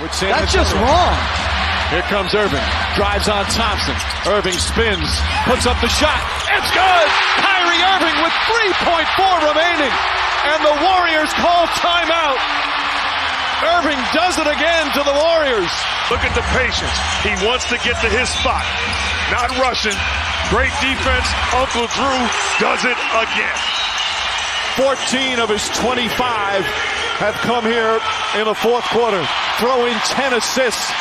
That's just wrong. Here comes Irving. Drives on Thompson. Irving spins. Puts up the shot. It's good! Kyrie Irving with 3.4 remaining. And the Warriors call timeout. Irving does it again to the Warriors. Look at the patience. He wants to get to his spot. Not rushing. Great defense. Uncle Drew does it again. 14 of his 25 have come here in the fourth quarter, throwing 10 assists.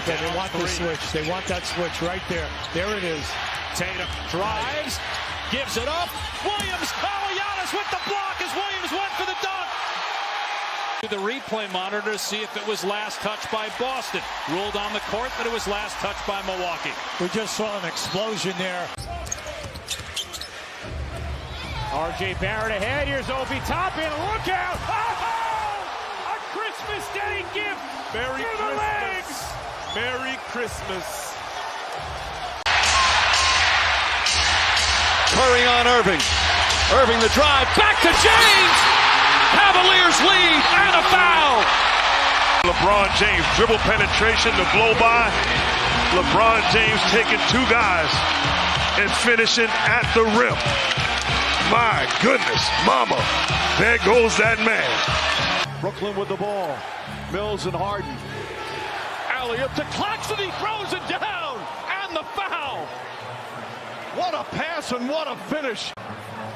They want the switch. They want that switch right there. There it is. Tatum drives, gives it up. Williams, Giannis with the block as Williams went for the dunk. The replay monitor to see if it was last touched by Boston. Ruled on the court that it was last touched by Milwaukee. We just saw an explosion there. R.J. Barrett ahead. Here's Obi Toppin. Look out! Oh! A Christmas Day gift Merry for the legs. Merry Christmas. Curry on Irving. Irving the drive. Back to James. Cavaliers lead and a foul. LeBron James dribble penetration to blow by. LeBron James taking two guys and finishing at the rim. My goodness, mama, there goes that man. Brooklyn with the ball. Mills and Harden. Alley up to Claxton, he throws it down, and the foul. What a pass and what a finish.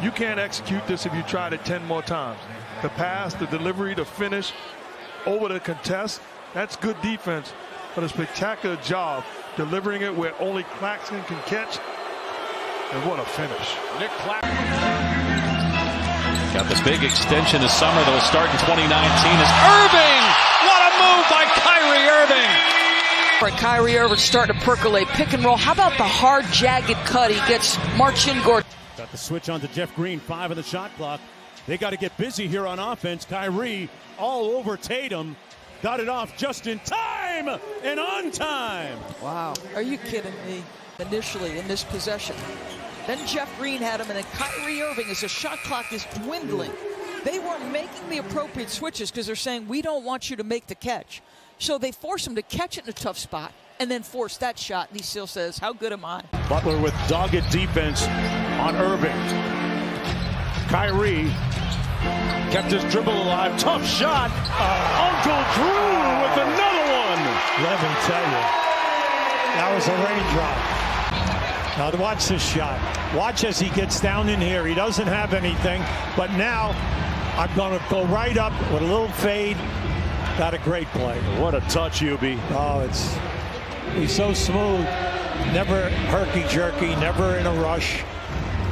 You can't execute this if you tried it 10 more times. The pass, the delivery, the finish, over the contest, that's good defense, but a spectacular job delivering it where only Claxton can catch. And what a finish. Nick Claxton. Got the big extension this summer that'll start in 2019 is Irving! What a move by Kyrie Irving! Kyrie Irving starting to percolate pick and roll. How about the hard, jagged cut he gets Marcin Gortat? Got the switch on to Jeff Green, 5 on the shot clock. They got to get busy here on offense. Kyrie all over Tatum. Got it off just in time and on time. Wow. Are you kidding me? Initially in this possession. Then Jeff Green had him, and then Kyrie Irving, as the shot clock is dwindling. They weren't making the appropriate switches because they're saying, we don't want you to make the catch. So they force him to catch it in a tough spot and then force that shot. And he still says, how good am I? Butler with dogged defense on Irving. Kyrie kept his dribble alive. Tough shot. Uncle Drew with another one. Let me tell you, that was a raindrop. Now watch this shot. Watch as he gets down in here. He doesn't have anything, but now I'm going to go right up with a little fade. Got a great play. What a touch, UB. Oh, he's so smooth. Never herky-jerky, never in a rush.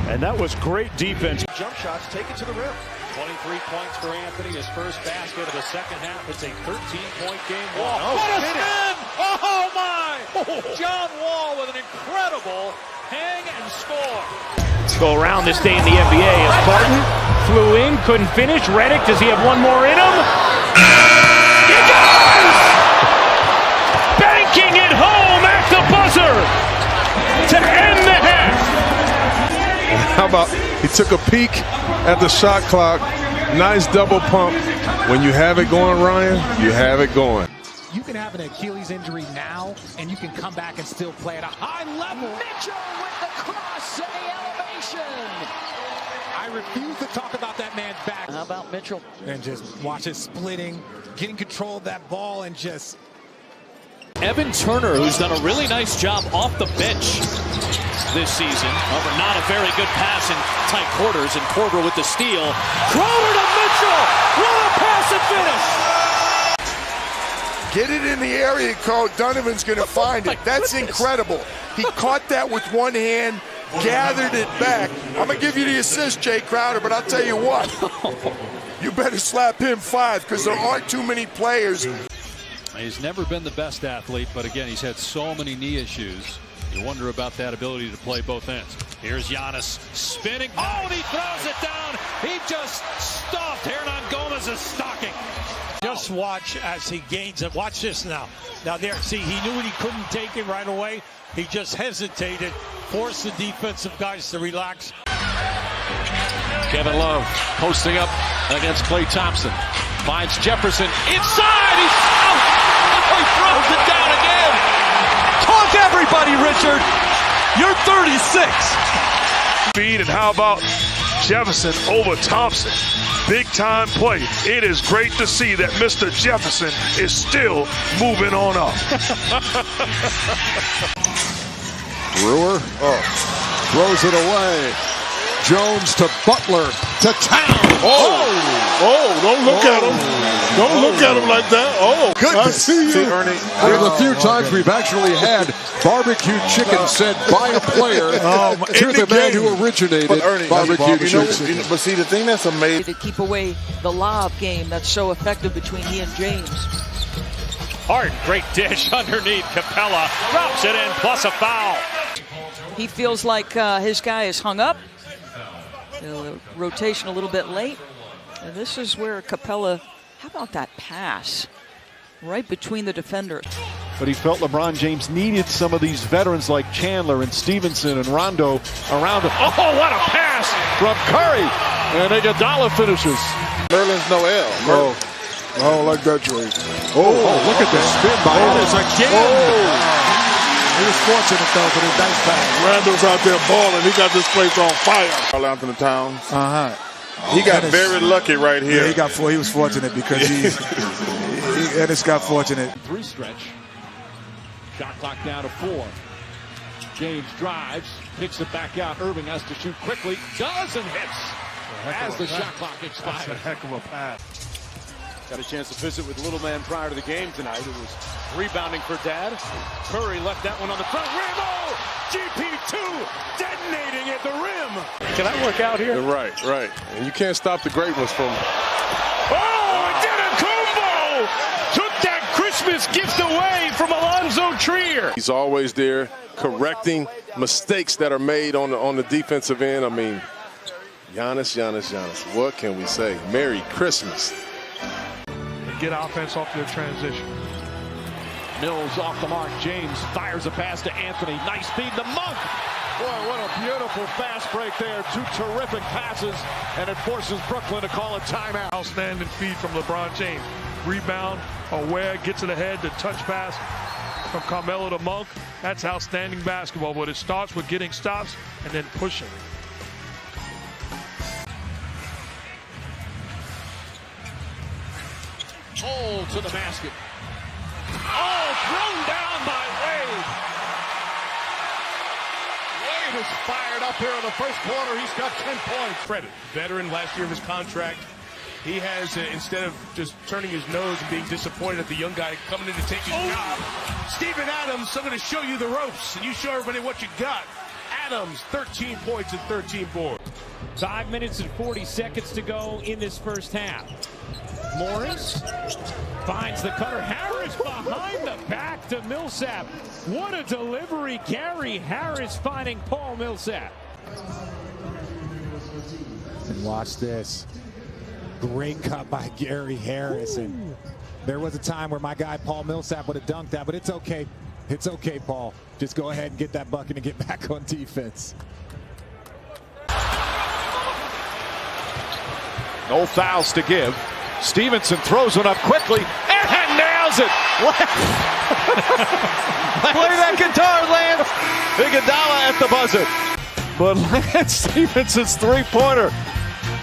And that was great defense. Jump shots, take it to the rim. 23 points for Anthony, his first basket of the second half. It's a 13-point game. Wall. What a spin! Oh, my! John Wall with an incredible hang and score. Go around this day in the NBA as Barton flew in, couldn't finish. Redick, does he have one more in him? He does! Banking it home at the buzzer to end the half. How about he took a peek at the shot clock, nice double pump. When you have it going, Ryan, you have it going. You can have an Achilles injury now, and you can come back and still play at a high level. Mitchell with the cross and the elevation. I refuse to talk about that man's back. How about Mitchell? And just watch it splitting, getting control of that ball, and just... Evan Turner, who's done a really nice job off the bench this season. However, not a very good pass in tight quarters, and Korver with the steal. Crowder to Mitchell! What a pass and finish! Get it in the area, Cole. Donovan's going to find it. That's incredible. He caught that with one hand, gathered it back. I'm going to give you the assist, Jay Crowder, but I'll tell you what. You better slap him 5 because there aren't too many players. He's never been the best athlete, but again, he's had so many knee issues. You wonder about that ability to play both ends. Here's Giannis spinning. Oh, and he throws it down. He just stuffed Hernan Gomez's stocking. Just watch as he gains it. Watch this now. Now there, see, he knew he couldn't take it right away. He just hesitated, forced the defensive guys to relax. Kevin Love posting up against Klay Thompson. Finds Jefferson inside. He's out. Oh, he throws it down again. Talk everybody, Richard. You're 36. Speed, and how about Jefferson over Thompson? Big time play. It is great to see that Mr. Jefferson is still moving on up. Brewer throws it away. Jones to Butler to Town. Don't look at him. Don't look at him like that. Oh, goodness. I see you. See, Ernie, one of the few times we've actually had barbecue chicken sent by a player to the man who originated barbecue chicken. But see, the thing that's amazing. To keep away the lob game that's so effective between he and James. Hard, great dish underneath. Capella drops it in, plus a foul. He feels like his guy is hung up. Rotation a little bit late. And this is where Capella, how about that pass? Right between the defenders. But he felt LeBron James needed some of these veterans like Chandler and Stevenson and Rondo around him. Oh, what a pass from Curry. And Iguodala finishes. Merlin's Noel. Oh, like that trade. Look at the spin by Ennis again. He was fortunate, though, for the nice pass. Randall's out there balling. He got this place on fire. Carl Anthony Towns. He got very lucky right here. Yeah, he was fortunate because Ennis got fortunate. Through stretch. Shot clock down to 4. James drives, picks it back out. Irving has to shoot quickly. Does and hits as the shot clock expires. That's a heck of a pass. Got a chance to visit with Little Man prior to the game tonight. It was rebounding for Dad. Curry left that one on the front rim. Oh, GP2 detonating at the rim. Can I work out here? Right. And you can't stop the greatness from. Oh, Antetokounmpo took that Christmas gift away from Alonzo Trier. He's always there correcting mistakes that are made on the defensive end. I mean, Giannis. What can we say? Merry Christmas. Get offense off their transition. Mills off the mark. James fires a pass to Anthony. Nice feed to Monk. Boy, what a beautiful fast break there. 2 terrific passes, and it forces Brooklyn to call a timeout. Outstanding feed from LeBron James. Rebound, aware, gets it ahead, the touch pass from Carmelo to Monk. That's outstanding basketball, but it starts with getting stops and then pushing. To the basket. Oh, thrown down by Wade. Wade is fired up here in the first quarter. He's got 10 points. Credit. Veteran last year of his contract. He has, instead of just turning his nose and being disappointed at the young guy coming in to take his job, Steven Adams, I'm going to show you the ropes, and you show everybody what you got. Adams, 13 points and 13 boards. 5 minutes and 40 seconds to go in this first half. Morris finds the cutter. Harris behind the back to Millsap. What a delivery. Gary Harris finding Paul Millsap. And watch this. Great cut by Gary Harris. And there was a time where my guy Paul Millsap would have dunked that, but it's okay. It's okay, Paul. Just go ahead and get that bucket and get back on defense. No fouls to give. Stevenson throws one up quickly and nails it. Play that guitar, Lance. Iguodala at the buzzer. But Lance Stevenson's three-pointer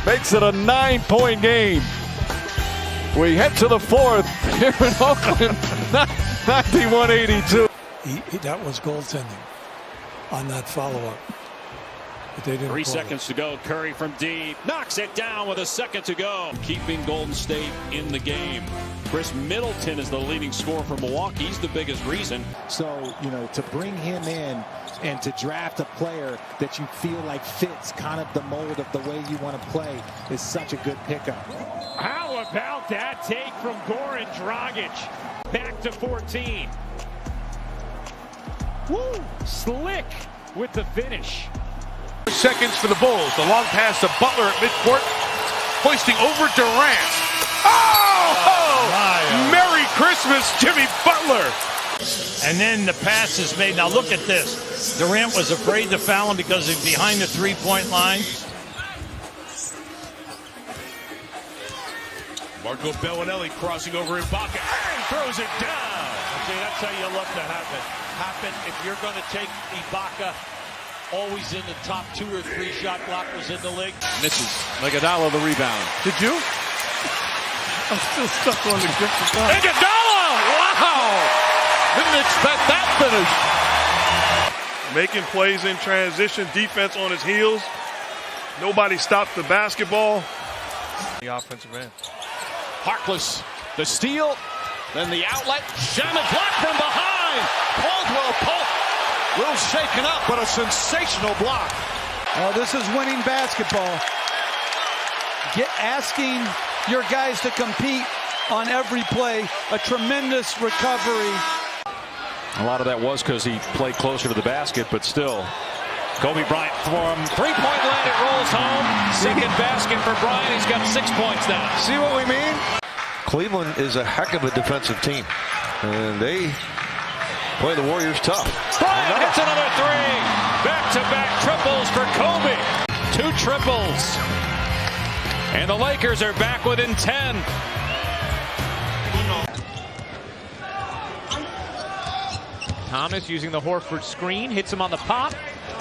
makes it a 9-point game. We head to the fourth here in Oakland, 91-82. That was goaltending on that follow-up. But they didn't 3 seconds to go. Curry from deep knocks it down with a second to go. Keeping Golden State in the game. Chris Middleton is the leading scorer for Milwaukee. He's the biggest reason. So, to bring him in and to draft a player that you feel like fits kind of the mold of the way you want to play is such a good pickup. How about that take from Goran Dragic? Back to 14. Woo! Slick with the finish. Seconds for the Bulls. The long pass to Butler at midcourt. Hoisting over Durant. Oh! Merry Christmas, Jimmy Butler. And then the pass is made. Now look at this. Durant was afraid to foul him because he's behind the three-point line. Marco Bellinelli crossing over Ibaka and throws it down. See, that's how you love to have it happen. If you're going to take Ibaka, always in the top 2 or 3 shot blockers in the league. Misses. Iguodala the rebound. Did you? I'm still stuck on the grip of that. Iguodala! Wow! Didn't expect that finish. Making plays in transition, defense on his heels. Nobody stopped the basketball. The offensive end. Harkless, the steal, then the outlet. Shaman block from behind. Caldwell Pope, a little shaken up, but a sensational block. Oh, this is winning basketball. Asking your guys to compete on every play. A tremendous recovery. A lot of that was because he played closer to the basket, but still. Kobe Bryant from three-point land, it rolls home. Second basket for Bryant. He's got 6 points now. See what we mean? Cleveland is a heck of a defensive team, and they play the Warriors tough. Bryant hits another 3. Back-to-back triples for Kobe. 2 triples. And the Lakers are back within 10. Thomas using the Horford screen, hits him on the pop.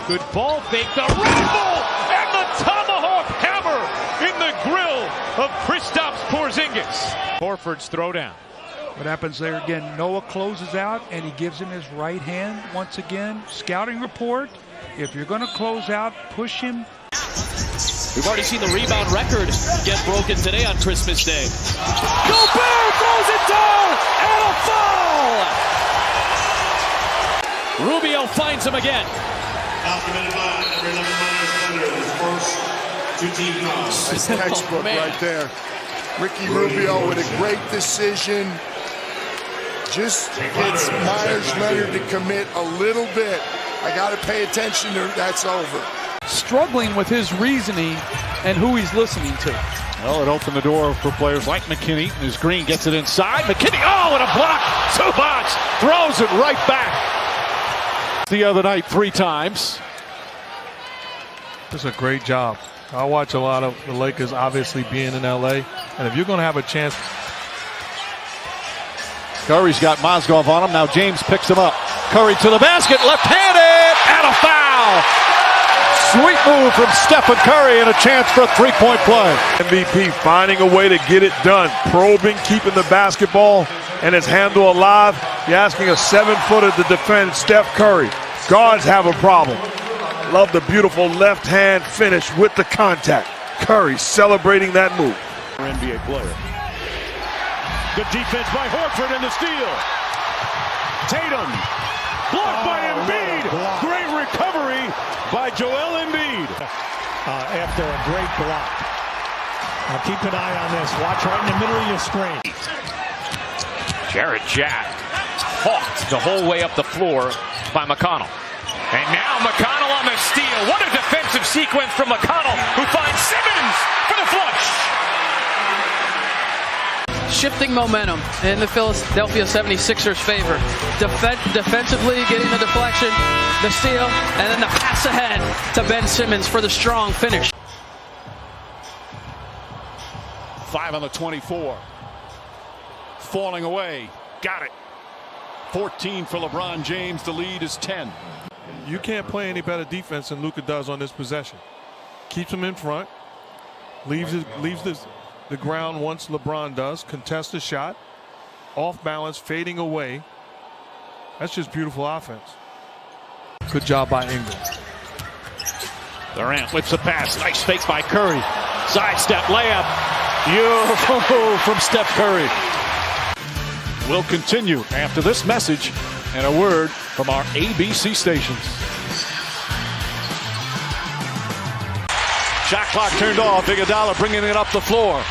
Good ball fake, the rifle, and the tomahawk hammer in the grill of Kristaps Porzingis. Horford's throwdown. What happens there again? Noah closes out, and he gives him his right hand once again. Scouting report, if you're going to close out, push him. We've already seen the rebound record get broken today on Christmas Day. Gobert throws it down, and a foul! Rubio finds him again. Nice textbook right there. Ricky Rubio with a great decision. Just gets Myers Leonard to commit a little bit. I got to pay attention to that's over. Struggling with his reasoning and who he's listening to. Well, it opened the door for players like McKinney. As Green gets it inside. McKinney, oh, and a block. Zubac throws it right back. The other night 3 times. That's a great job. I watch a lot of the Lakers obviously being in LA, and if you're going to have a chance. Curry's got Mozgov on him. Now James picks him up. Curry to the basket, left-handed, and a foul. Sweet move from Stephen Curry and a chance for a 3-point play. MVP finding a way to get it done. Probing, keeping the basketball and his handle alive. You're asking a 7-footer to defend Steph Curry. Guards have a problem. Love the beautiful left hand finish with the contact. Curry celebrating that move. NBA player. Good defense by Horford and the steal. Tatum. Blocked by Embiid. Great recovery by Joel Embiid. After a great block. Now keep an eye on this. Watch right in the middle of your screen. Jarrett Jack hawked the whole way up the floor by McConnell. And now McConnell on the steal. What a defensive sequence from McConnell, who finds Simmons for the flush. Shifting momentum in the Philadelphia 76ers' favor. Defensively getting the deflection, the steal, and then the pass ahead to Ben Simmons for the strong finish. 5 on the 24. Falling away. Got it. 14 for LeBron James. The lead is 10. You can't play any better defense than Luka does on this possession. Keeps him in front. Leaves the ground once LeBron does. Contests the shot. Off balance, fading away. That's just beautiful offense. Good job by Ingram. Durant flips a pass. Nice fake by Curry. Sidestep layup. Beautiful from Steph Curry. We'll continue after this message and a word from our ABC stations. Shot clock turned off. Iguodala bringing it up the floor.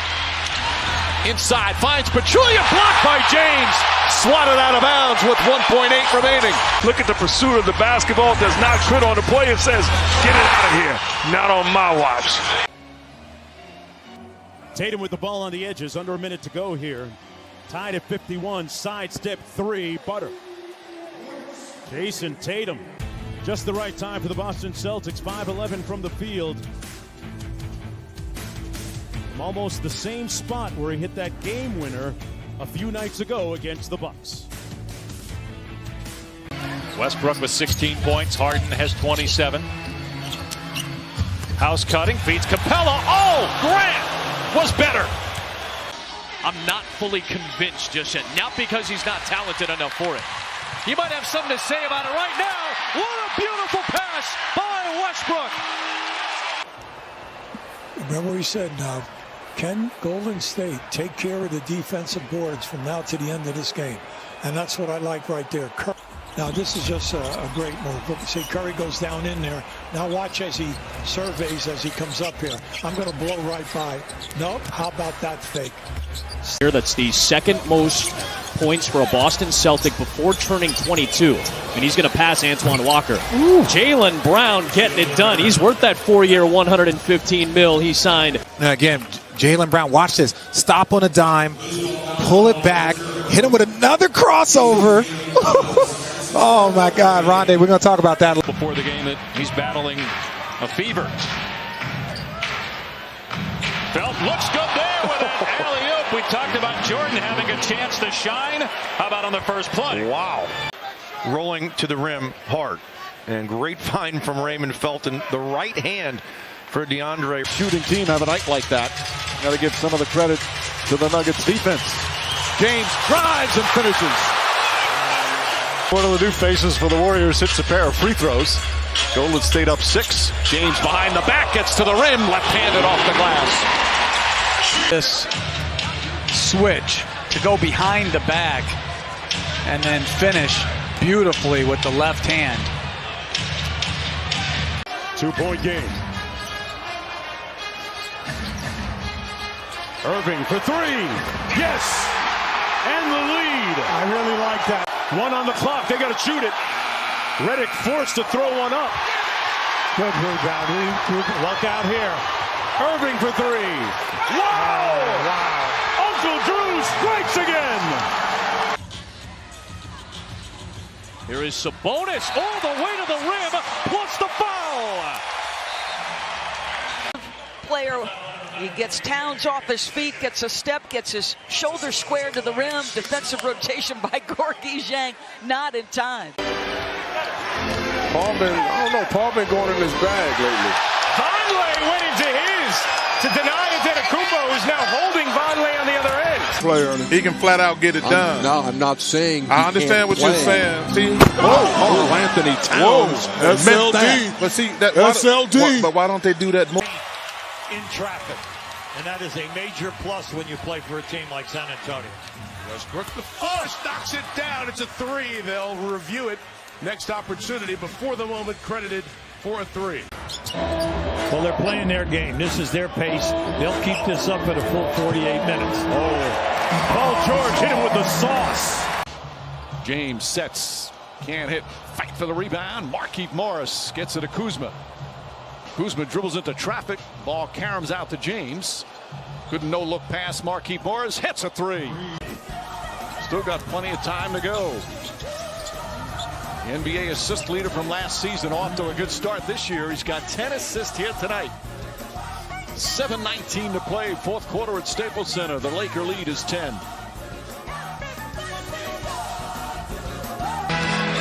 Inside finds Pachulia, blocked by James. Swatted out of bounds with 1.8 remaining. Look at the pursuit of the basketball. Does not quit on the play and says, get it out of here. Not on my watch. Tatum with the ball on the edges. Under a minute to go here. Tied at 51. Sidestep 3. Butter. Jason Tatum. Just the right time for the Boston Celtics. 5-11 from the field. from almost the same spot where he hit that game winner a few nights ago against the Bucks. Westbrook with 16 points. Harden has 27. House cutting, feeds Capella. Oh, Grant was better. I'm not fully convinced just yet. Not because he's not talented enough for it. He might have something to say about it right now. What a beautiful pass by Westbrook. Remember we said now, can Golden State take care of the defensive boards from now to the end of this game? And that's what I like right there. Now this is just a great move. Look, see, Curry goes down in there. Now watch as he surveys as he comes up here. I'm going to blow right by. Nope, how about that fake? Here, that's the second most points for a Boston Celtic before turning 22. And he's going to pass Antoine Walker. Jaylen Brown getting it done. He's worth that 4-year, $115 million he signed. Now again, Jaylen Brown, watch this. Stop on a dime, pull it back, hit him with another crossover. Oh, my God, Rondé, we're going to talk about that. Before the game that he's battling a fever. Felt looks good there with an alley-oop. We talked about Jordan having a chance to shine. How about on the first play? Wow. Rolling to the rim hard. And great find from Raymond Felton. The right hand for DeAndre. Shooting team have a night like that. Got to give some of the credit to the Nuggets defense. James drives and finishes. One of the new faces for the Warriors hits a pair of free throws. Golden State up 6. James behind the back, gets to the rim, left-handed off the glass. This switch to go behind the back and then finish beautifully with the left hand. 2-point game. Irving for 3. Yes! And the lead. I really like that. 1 on the clock. They got to shoot it. Redick forced to throw one up. Good rebound. Luck out here. Irving for 3. Wow! Wow. Uncle Drew strikes again. Here is Sabonis all the way to the rim, plus the foul. Player, he gets Towns off his feet, gets a step, gets his shoulder squared to the rim. Defensive rotation by Gorgui Dieng, not in time. Paul been going in his bag lately. Vonleh went into his to deny Antetokounmpo, who's now holding Vonleh on the other end. Player, he can flat out get it done. No, I'm not saying. I understand what you're saying. See, Anthony Towns. SLD. But see that SLD. But why don't they do that more? In traffic. And that is a major plus when you play for a team like San Antonio. Westbrook the first knocks it down. It's a 3. They'll review it. Next opportunity before the moment credited for a 3. Well, they're playing their game. This is their pace. They'll keep this up for the full 48 minutes. Oh, Paul George hit him with the sauce. James sets, can't hit, fight for the rebound. Markieff Morris gets it to Kuzma. Kuzma dribbles into traffic, ball caroms out to James. Couldn't no-look pass. Markieff Morris hits a 3. Still got plenty of time to go. The NBA assist leader from last season off to a good start this year. He's got 10 assists here tonight. 7:19 to play, fourth quarter at Staples Center. The Laker lead is 10.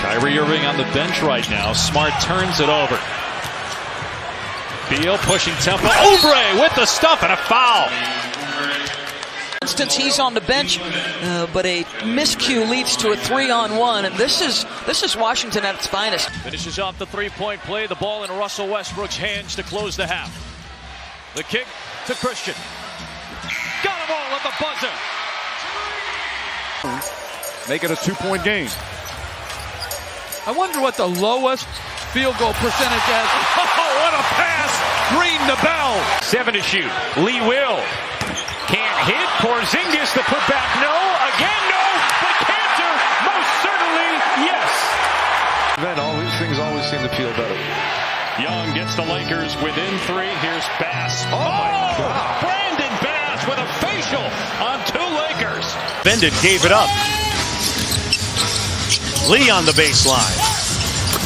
Kyrie Irving on the bench right now. Smart turns it over. Beal pushing tempo. Oubre with the stuff and a foul. For instance, he's on the bench, but a miscue leads to a 3-on-1, and this is Washington at its finest. Finishes off the three-point play. The ball in Russell Westbrook's hands to close the half. The kick to Christian. Got him all at the buzzer. Make it a 2-point game. I wonder what the lowest field goal percentage is. Oh, what a pass! Green to Bell. 7 to shoot. Lee will. Can't hit. Porzingis the putback. No. Again, no. But Cantor, most certainly, yes. Then all these things always seem to feel better. Young gets the Lakers within 3. Here's Bass. Oh, my God. Brandon Bass with a facial on 2 Lakers. Bendit gave it up. Lee on the baseline.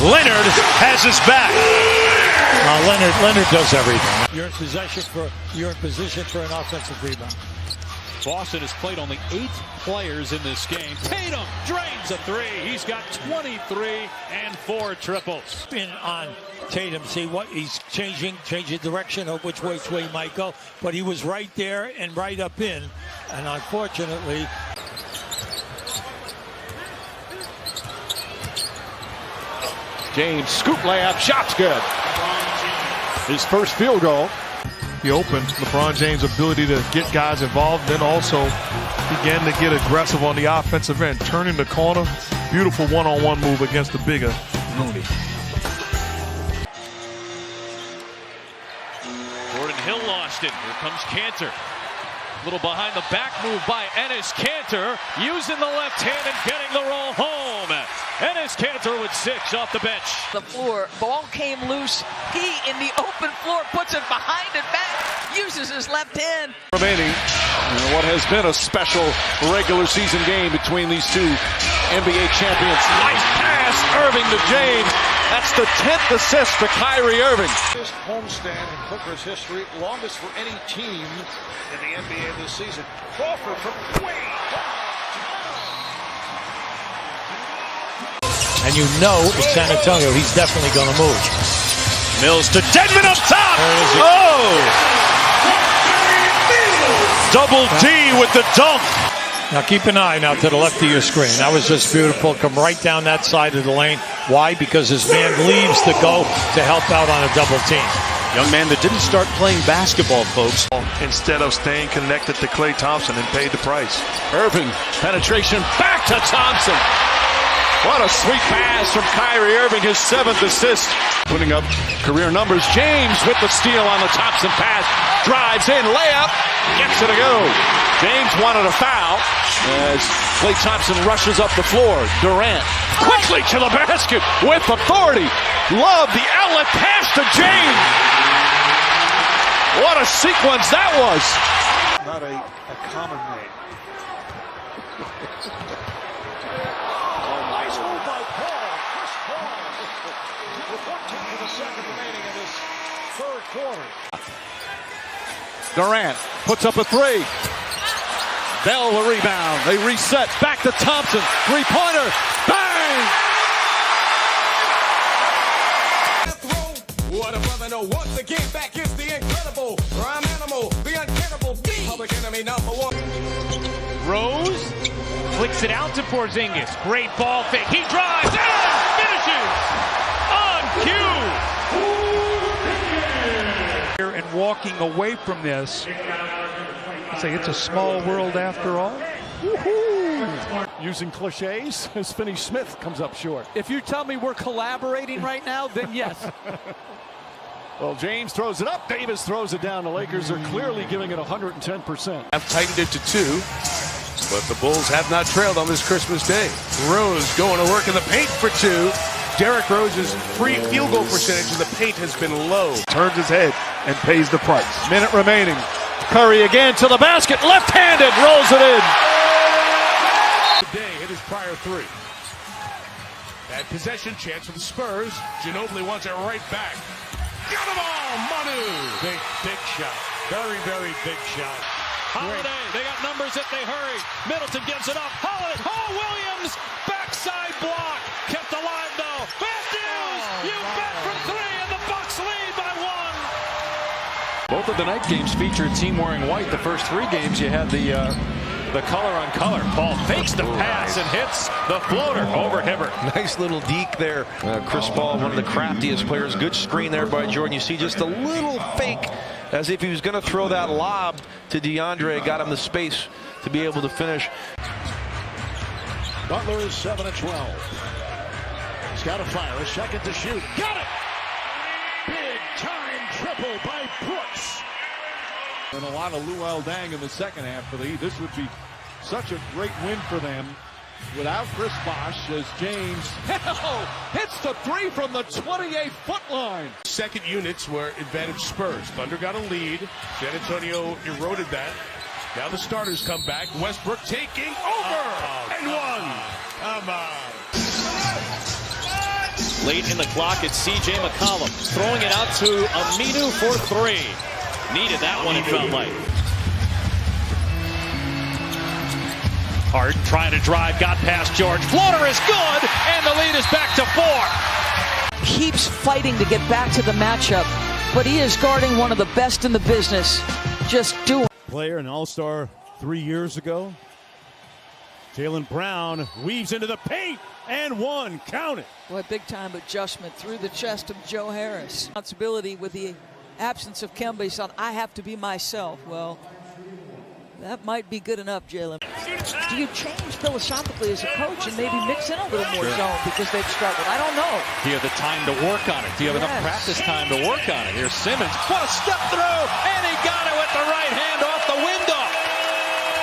Leonard has his back. Leonard does everything. You're in position for an offensive rebound. Boston has played only 8 players in this game. Tatum drains a 3. He's got 23 and 4 triples. Spin on Tatum. See what he's changing direction of which way he might go. But he was right there and right up in. And unfortunately, James, scoop layup, shot's good. His first field goal. He opened LeBron James' ability to get guys involved, then also began to get aggressive on the offensive end, turning the corner. Beautiful one-on-one move against the bigger Mooney. Gordon Hill lost it. Here comes Cantor. Little behind the back move by Enes Kanter, using the left hand and getting the roll home. Enes Kanter with 6 off the bench. The floor, ball came loose. He, in the open floor, puts it behind and back, uses his left hand. Remaining in what has been a special regular season game between these two NBA champions. Nice pass, Irving to James. That's the 10th assist to Kyrie Irving. This homestand in Clippers history, longest for any team in the NBA this season. Crawford from way and you know it's San Antonio. He's definitely going to move. Mills to Dedmon up top. Oh! Double D with the dunk. Now keep an eye now to the left of your screen. That was just beautiful. Come right down that side of the lane. Why? Because his man leaves to go to help out on a double team. Young man that didn't start playing basketball, folks. Instead of staying connected to Klay Thompson and paid the price. Irving, penetration back to Thompson. What a sweet pass from Kyrie Irving, his 7th assist. Putting up career numbers. James with the steal on the Thompson pass. Drives in, layup, gets it to go. James wanted a foul as Klay Thompson rushes up the floor. Durant quickly to the basket with authority. Love the outlet pass to James. What a sequence that was. not a common name. Nice move by Paul. Chris Paul with 14 of the second remaining in this third quarter. Durant puts up a three. Bell the rebound. They reset. Back to Thompson. Three-pointer. Bang! What a brother, no, once again, back is the incredible rhyme animal, the uncannibal beat. Public enemy number one. Rose flicks it out to Porzingis. Great ball fake. He drives and finishes on cue. And walking away from this, I'd say it's a small world after all. Using cliches as Finney Smith comes up short. If you tell me we're collaborating right now, then yes. Well, James throws it up. Davis throws it down. The Lakers are clearly giving it 110%. Have tightened it to 2, but the Bulls have not trailed on this Christmas Day. Rose going to work in the paint for 2. Derrick Rose's free field goal percentage in the paint has been low. Turns his head and pays the price. Minute remaining. Curry again to the basket. Left-handed. Rolls it in. Today hit his prior 3. That possession chance for the Spurs. Ginobili wants it right back. Got them all, Manu. Big shot. Very, very big shot. Holiday, they got numbers if they hurry. Middleton gives it up. Holiday, Williams, backside block. Kept alive though. Matthews, you bet from 3, and the Bucks lead by 1. Both of the night games featured team wearing white. The first 3 games you had the color on color. Paul fakes the pass and hits the floater over Hibbert. Nice little deke there. Chris Paul, one of the craftiest players. Good screen there by Jordan. You see just a little fake as if he was going to throw that lob to DeAndre. Got him the space to be able to finish. Butler is 7 of 12. He's got to fire. A second to shoot. Got it! Big time triple by Brooks. And a lot of Luol Deng in the second half for the Heat. This would be such a great win for them without Chris Bosh as James hits the 3 from the 28-foot line. Second units were advantage Spurs. Thunder got a lead. San Antonio eroded that. Now the starters come back. Westbrook taking over and 1. Come on. Late in the clock, it's C.J. McCollum throwing it out to Aminu for three. Needed that one, it felt like. Harden trying to drive, got past George. Floater is good, and the lead is back to 4. Keeps fighting to get back to the matchup, but he is guarding one of the best in the business. Just do it. Player, an all-star 3 years ago. Jaylen Brown weaves into the paint, and one. Count it. Boy, big-time adjustment through the chest of Joe Harris. Responsibility with the absence of Kemba. He said, I have to be myself. Well, that might be good enough, Jaylen. Do you change philosophically as a coach and maybe mix in a little more zone because they've struggled? I don't know. Do you have the time to work on it? Do you have enough practice time to work on it? Here's Simmons. What a step through, and he got it with the right hand off the window.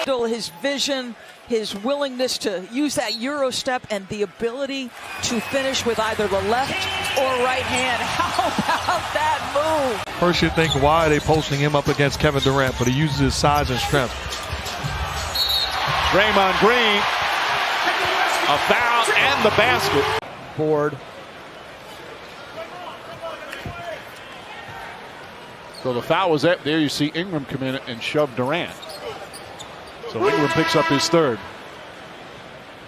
Still, his vision, his willingness to use that Euro step, and the ability to finish with either the left or right hand. How about that move? First you think, why are they posting him up against Kevin Durant? But he uses his size and strength. Draymond Green, a foul and the basket. Board. So the foul was up there. You see Ingram come in and shove Durant. So Ingram picks up his third.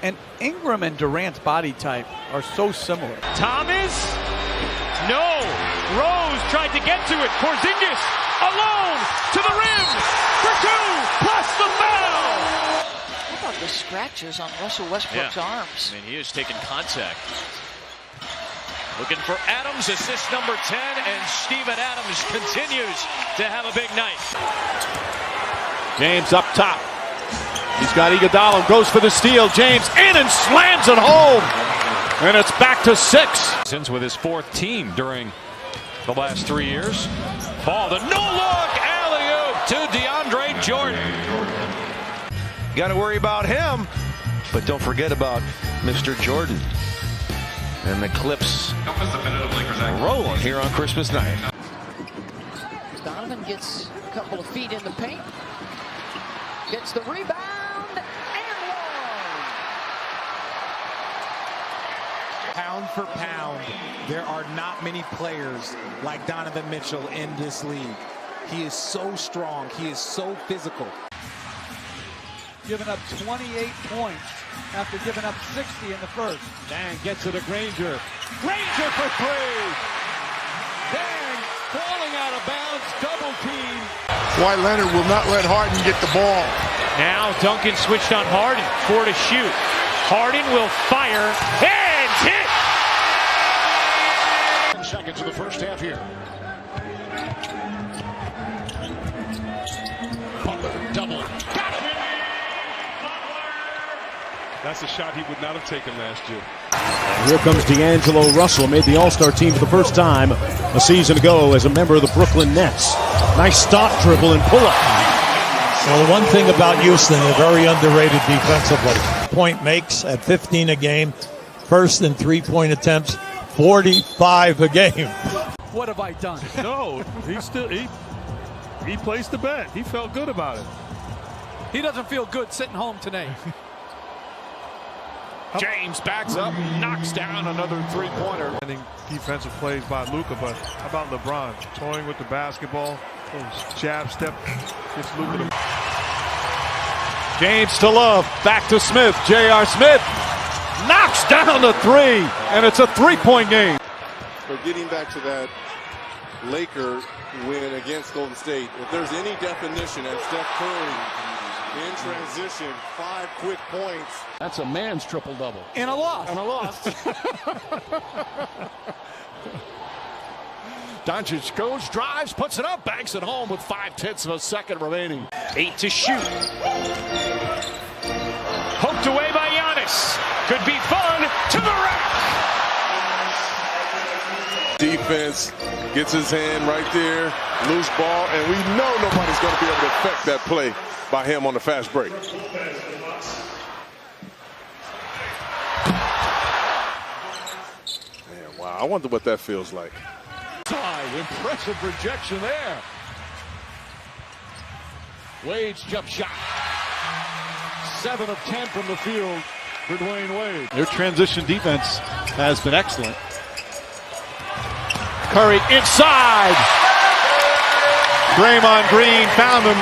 And Ingram and Durant's body type are so similar. Thomas? No. Rose tried to get to it. Porzingis alone to the rim for 2 plus the foul. How about the scratches on Russell Westbrook's arms? I mean, he is taking contact. Looking for Adams, assist number 10, and Steven Adams continues to have a big night. James up top. He's got Iguodala, goes for the steal. James in and slams it home. And it's back to 6. With his 4th team during the last 3 years. Ball, the no-look alley-oop to DeAndre Jordan. Got to worry about him, but don't forget about Mr. Jordan. And the Clips rolling here on Christmas night. Donovan gets a couple of feet in the paint. Gets the rebound and one. Pound for pound, there are not many players like Donovan Mitchell in this league. He is so strong. He is so physical. Giving up 28 points after giving up 60 in the first. Dan gets it to Granger. Granger for 3. Dan falling out of bounds, double team. Kawhi Leonard will not let Harden get the ball. Now Duncan switched on Harden. 4 to shoot. Harden will fire and hit. 10 seconds of the first half here. Butler double. Got it. That's a shot he would not have taken last year. And here comes D'Angelo Russell, made the All-Star team for the first time a season ago as a member of the Brooklyn Nets. Nice stop, dribble, and pull-up. Well, one thing about Houston, they're very underrated defensively. Point makes at 15 a game. First in three-point attempts, 45 a game. What have I done? No, he placed the bet. He felt good about it. He doesn't feel good sitting home tonight. James backs up, knocks down another three-pointer. Defensive plays by Luka, but how about LeBron toying with the basketball? Jab step, gets Luka to... James to Love, back to Smith. J.R. Smith knocks down the 3, and it's a three-point game. But getting back to that Laker win against Golden State, if there's any definition at Steph Curry in transition, 5 quick points. That's a man's triple-double. And a loss. And a loss. Doncic goes, drives, puts it up, banks it home with 0.5 of a second remaining. 8 to shoot. Poked away by Giannis. Could be fun to the rack. Defense gets his hand right there, loose ball, and we know nobody's going to be able to affect that play by him on the fast break. Man, wow, I wonder what that feels like. Impressive rejection there. Wade's jump shot. 7 of 10 from the field for Dwayne Wade. Their transition defense has been excellent. Curry inside. Draymond Green found him.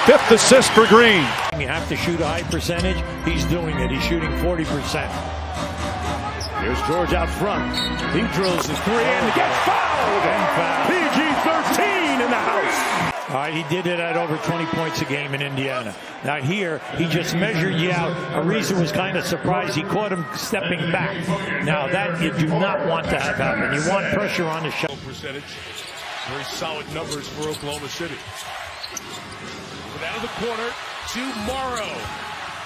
5th assist for Green. You have to shoot a high percentage. He's doing it. He's shooting 40%. Here's George out front. He drills the three and gets fouled. PG-13 in the house. All right, he did it at over 20 points a game in Indiana. Now here, he just measured you out. Ariza was kind of surprised. He caught him stepping back. Now that you do not want to have happen. You want pressure on the shot. Percentage. Very solid numbers for Oklahoma City. Out of the corner to Morrow.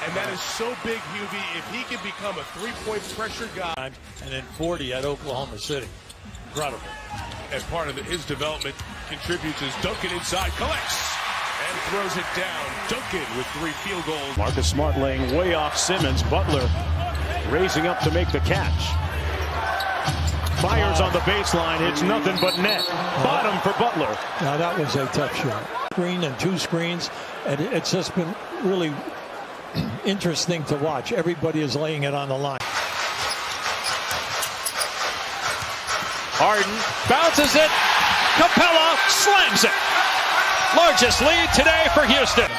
And that is so big, Hubie. If he can become a three-point pressure guy. And then 40 at Oklahoma City. Incredible. And part of his development contributes as Duncan inside collects and throws it down. Duncan with 3 field goals. Marcus Smart laying way off Simmons. Butler raising up to make the catch. Fires on the baseline. It's nothing but net. Bottom for Butler. Now that was a tough shot. Screen and 2 screens, and it's just been really interesting to watch. Everybody is laying it on the line. Harden bounces it. Capella slams it. Largest lead today for Houston.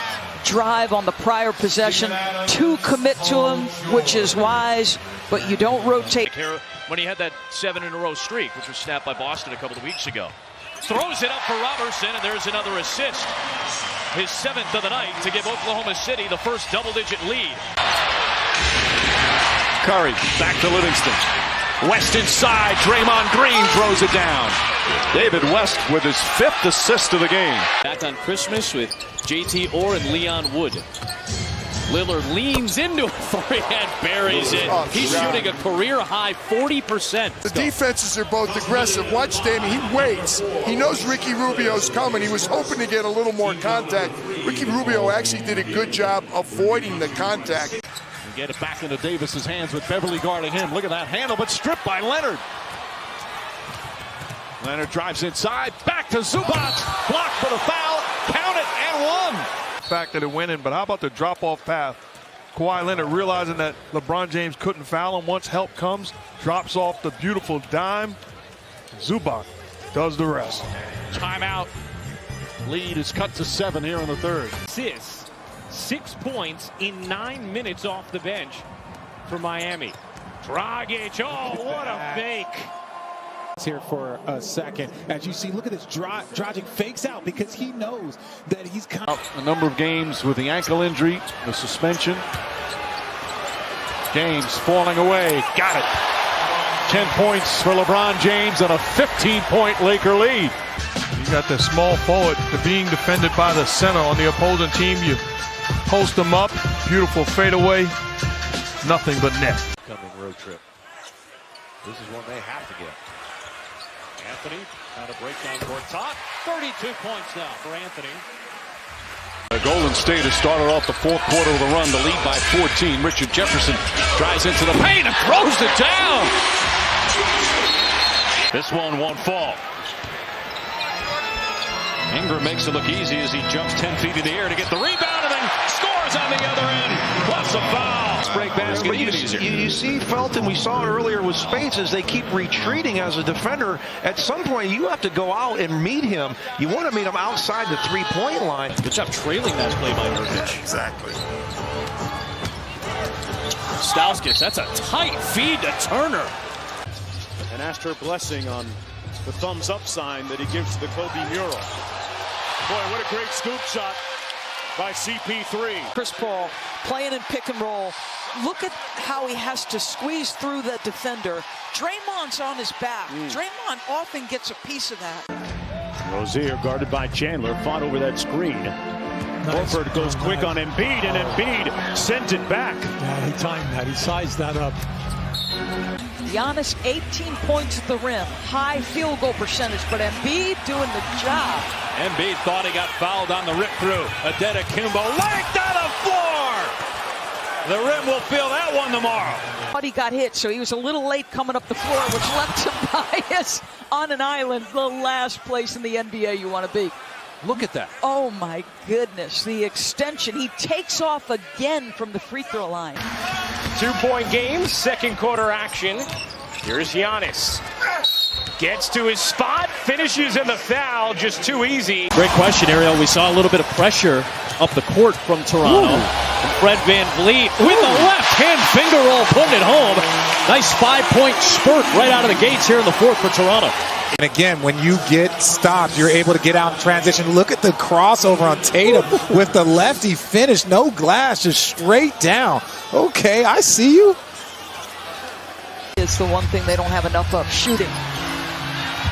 Drive on the prior possession, 2 commit to him, which is wise, but you don't rotate. When he had that 7-in-a-row streak, which was snapped by Boston a couple of weeks ago. Throws it up for Robertson, and there's another assist. His 7th of the night to give Oklahoma City the first double-digit lead. Curry back to Livingston. West inside. Draymond Green throws it down. David West with his 5th assist of the game. Back on Christmas with JT Orr and Leon Wood. Lillard leans into a three and buries it. He's shooting a career-high 40%. The defenses are both aggressive. Watch Damien. He waits. He knows Ricky Rubio's coming. He was hoping to get a little more contact. Ricky Rubio actually did a good job avoiding the contact. We get it back into Davis's hands with Beverly guarding him. Look at that handle, but stripped by Leonard. Leonard drives inside. Back to Zubac. Blocked for the foul. Count it and 1. Fact that it went in, but how about the drop-off pass? Kawhi Leonard realizing that LeBron James couldn't foul him. Once help comes, drops off the beautiful dime. Zubac does the rest. Timeout. Lead is cut to 7 here in the 3rd. Assists, 6 points in 9 minutes off the bench for Miami. Dragic, oh, what a fake. Here for a second. As you see, look at this. Dragic fakes out because he knows that he's out a number of games with the ankle injury, the suspension. James falling away. Got it. 10 points for LeBron James and a 15-point Laker lead. You got the small forward being defended by the center on the opposing team. You post them up. Beautiful fadeaway. Nothing but net. Coming road trip. This is one they have to get. Anthony on a breakdown court top. 32 points now for Anthony. Golden State has started off the 4th quarter with a run to lead by 14. Richard Jefferson drives into the paint and throws it down. This one won't fall. Ingram makes it look easy as he jumps 10 feet in the air to get the rebound and then scores on the other end. Plus a foul. Break basket even easier. You see Felton, we saw it earlier with Spades, as they keep retreating as a defender. At some point, you have to go out and meet him. You want to meet him outside the 3-point line. Good job trailing that play by Nurkic. Exactly. Stauskas, that's a tight feed to Turner. And asked her blessing on the thumbs up sign that he gives to the Kobe mural. Boy, what a great scoop shot by CP3. Chris Paul playing in pick and roll. Look at how he has to squeeze through that defender. Draymond's on his back. Draymond often gets a piece of that. Rozier guarded by Chandler, fought over that screen. Horford goes quick on Embiid, and Embiid sends it back. Yeah, he timed that. He sized that up. Giannis 18 points at the rim, high field goal percentage, but Embiid doing the job. Embiid thought he got fouled on the rip through. Adetokounmpo lanked on the floor. The rim will feel that one tomorrow. But he got hit, so he was a little late coming up the floor, which left him biased on an island, the last place in the NBA you want to be. Look at that. Oh my goodness, the extension. He takes off again from the free throw line. 2-point game, 2nd quarter action. Here's Giannis. Gets to his spot, finishes in the foul just too easy. Great question, Ariel. We saw a little bit of pressure up the court from Toronto. And Fred VanVleet with the left-hand finger roll, putting it home. Nice 5-point spurt right out of the gates here in the fourth for Toronto. And again, when you get stopped, you're able to get out in transition. Look at the crossover on Tatum with the lefty finish. No glass, just straight down. Okay, I see you. It's the one thing they don't have enough of, shooting.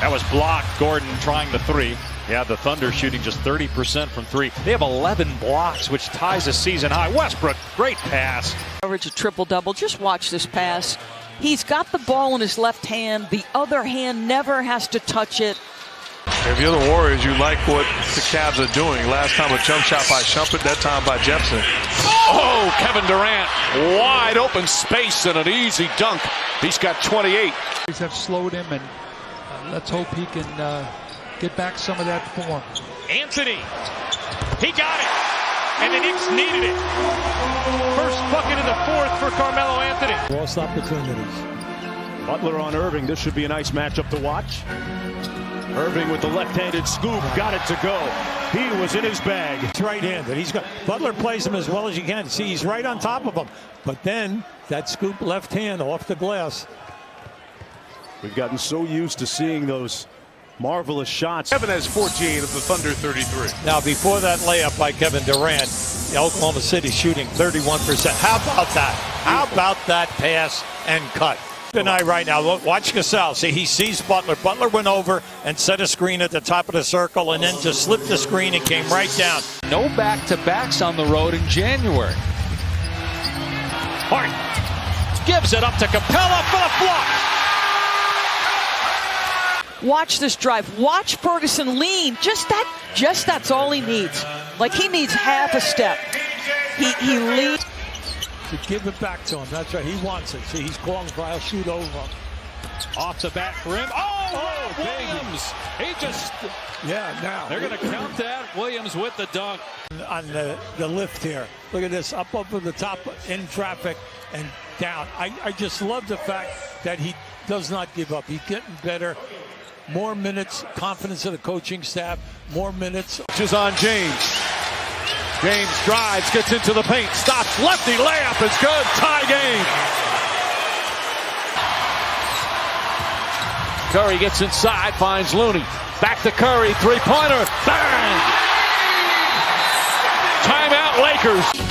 That was blocked. Gordon trying the three. Yeah, the Thunder shooting just 30% from three. They have 11 blocks, which ties a season high. Westbrook, great pass. Average a triple-double. Just watch this pass. He's got the ball in his left hand. The other hand never has to touch it. If you're the Warriors, you like what the Cavs are doing. Last time a jump shot by Shumpert, that time by Jefferson. Oh, Kevin Durant, wide open space and an easy dunk. He's got 28. Have slowed him, and let's hope he can get back some of that form. Anthony, he got it, and the Knicks needed it. First bucket in the fourth for Carmelo Anthony. Lost opportunities. Butler on Irving. This should be a nice matchup to watch. Irving with the left-handed scoop, got it to go. He was in his bag. It's right-handed. He's got Butler plays him as well as you can. See, he's right on top of him. But then that scoop left hand off the glass. We've gotten so used to seeing those marvelous shots. Kevin has 14 of the Thunder 33. Now, before that layup by Kevin Durant, Oklahoma City shooting 31%. How about that? How about that pass and cut? Tonight right now, look, watch Gasol. See, he sees Butler. Butler went over and set a screen at the top of the circle and then just slipped the screen and came right down. No back-to-backs on the road in January. Hart gives it up to Capella for the block. Watch this drive. Watch Ferguson lean. Just that's all he needs. Like, he needs half a step. He leads. To give it back to him. That's right. He wants it. See, he's calling for I'll shoot over. Off the back rim. Oh, Williams. He just... Yeah, now. They're going to count that. Williams with the dunk. On the lift here. Look at this. Up over the top in traffic and down. I just love the fact that he does not give up. He's getting better. More minutes. Confidence of the coaching staff. More minutes. Which is on James. James drives, gets into the paint, stops, lefty layup is good, tie game. Curry gets inside, finds Looney. Back to Curry, three-pointer, bang! Timeout Lakers.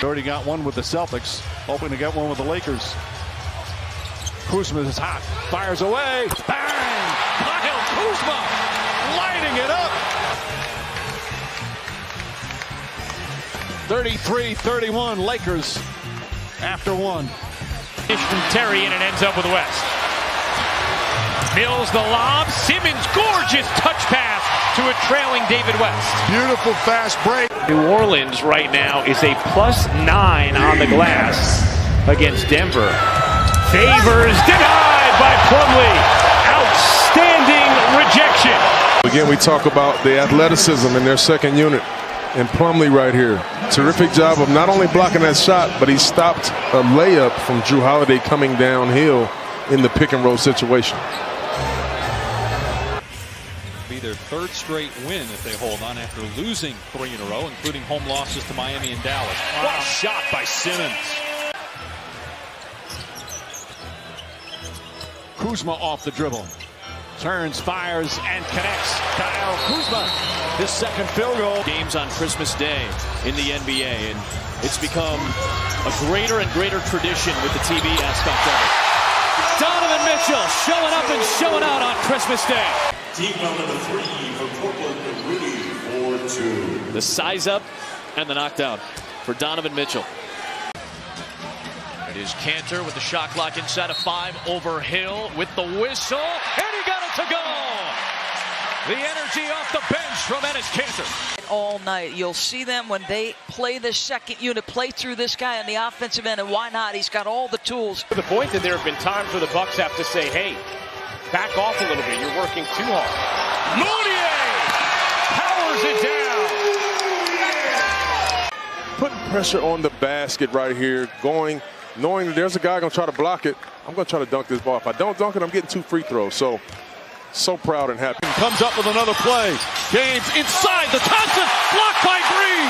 Already got one with the Celtics, hoping to get one with the Lakers. Kuzma is hot, fires away, bang! Kyle Kuzma lighting it up. 33-31, Lakers after one. Dish from Terry and it ends up with West. Mills the lob, Simmons gorgeous touch pass to a trailing David West. Beautiful fast break. New Orleans right now is a +9 on the glass against Denver. Favors denied by Plumlee. Outstanding rejection. Again, we talk about the athleticism in their second unit. And Plumlee right here. Terrific job of not only blocking that shot, but he stopped a layup from Drew Holiday coming downhill in the pick and roll situation. Be their third straight win if they hold on after losing 3 in a row, including home losses to Miami and Dallas. Wow. What a shot by Simmons. Kuzma off the dribble. Turns, fires, and connects. Kyle Kuzma, his second field goal. Games on Christmas Day in the NBA, and it's become a greater and greater tradition with the TV aspect of it. Donovan Mitchell showing up and showing out on Christmas Day. Team number 3 for Portland, Rudy 4-2. The size up and the knockdown for Donovan Mitchell. It is Cantor with the shot clock inside of 5 over Hill with the whistle, and he got it to go. The energy off the bench from Enes Kanter. All night, you'll see them when they play the second unit, play through this guy on the offensive end, and why not? He's got all the tools. To the point that there have been times where the Bucks have to say, hey, back off a little bit. You're working too hard. Moutier powers it down. pressure on the basket right here, knowing that there's a guy going to try to block it. I'm going to try to dunk this ball. If I don't dunk it, I'm getting 2 free throws. So proud and happy. Comes up with another play. James inside the Thompson, blocked by Green.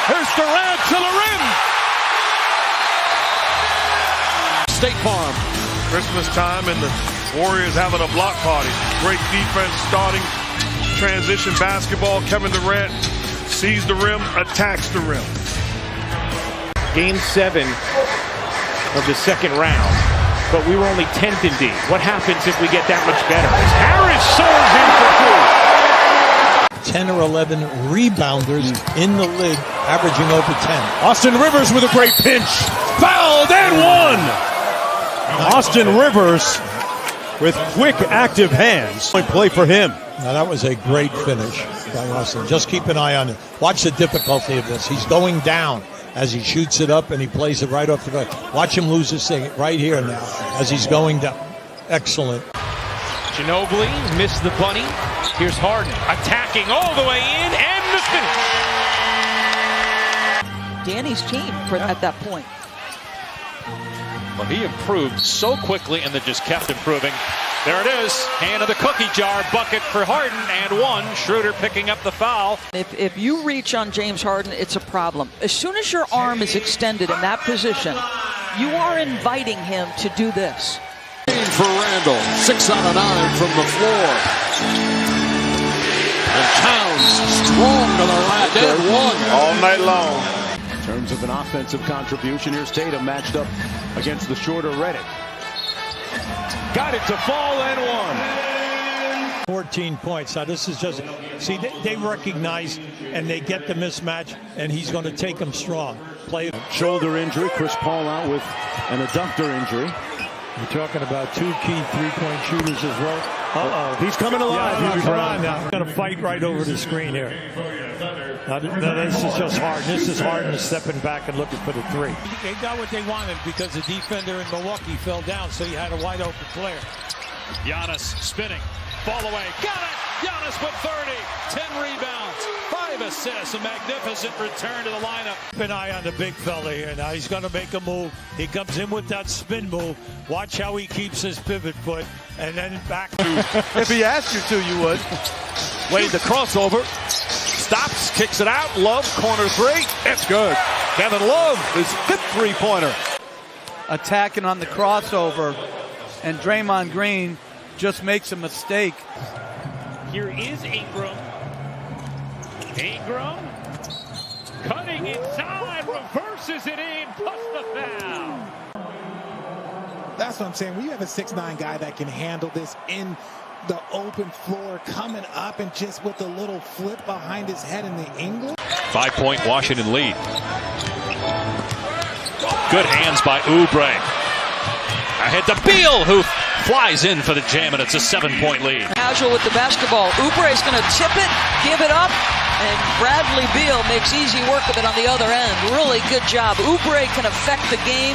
Here's Durant to the rim. State Farm. Christmas time and the Warriors having a block party. Great defense starting transition basketball. Kevin Durant sees the rim, attacks the rim. Game 7 of the second round, but we were only 10th in D. What happens if we get that much better? Harris soars in for 2. 10 or 11 rebounders in the league, averaging over 10. Austin Rivers with a great pinch. Fouled and one. Austin Rivers with quick, active hands. Play for him. Now that was a great finish by Austin. Just keep an eye on it. Watch the difficulty of this. He's going down as he shoots it up and he plays it right off the back. Watch him lose his thing right here now as he's going down. Excellent. Ginobili missed the bunny. Here's Harden attacking all the way in and the finish. Danny's team at that point. Well, he improved so quickly and then just kept improving. There it is. Hand of the cookie jar. Bucket for Harden and one. Schroeder picking up the foul. If you reach on James Harden, it's a problem. As soon as your arm is extended in that position, you are inviting him to do this. For Randall. 6 out of 9 from the floor. And Towns strong to the rack and one. All night long. In terms of an offensive contribution, here's Tatum matched up against the shorter Redick. Got it to fall and one. 14 points. Now this is just, see, they recognize and they get the mismatch, and he's going to take them strong. Play shoulder injury. Chris Paul out with an adductor injury. You're talking about 2 key three-point shooters as well. Uh-oh. He's coming alive. Yeah, come on now. He's going to fight right over the screen here. Now, this is just Harden. This is Harden stepping back and looking for the 3. They got what they wanted because the defender in Milwaukee fell down, so you had a wide open player. Giannis spinning. Fall away. Got it! Giannis with 30. 10 rebounds. 5 assists. A magnificent return to the lineup. Keep an eye on the big fella here. Now he's going to make a move. He comes in with that spin move. Watch how he keeps his pivot foot. And then back. If he asked you to, you would. Wade the crossover. Stops, kicks it out. Love, corner 3. It's good. Kevin Love, his 5th three-pointer. Attacking on the crossover, and Draymond Green just makes a mistake. Here is Ingram. Ingram cutting inside, reverses it in, plus the foul. That's what I'm saying. When you have a 6'9" guy that can handle this in the open floor, coming up and just with a little flip behind his head in the angle. 5-point Washington lead. Good hands by Oubre. Ahead to Beal, who flies in for the jam, and it's a 7-point lead. Casual with the basketball. Oubre is going to tip it, give it up, and Bradley Beal makes easy work of it on the other end. Really good job. Oubre can affect the game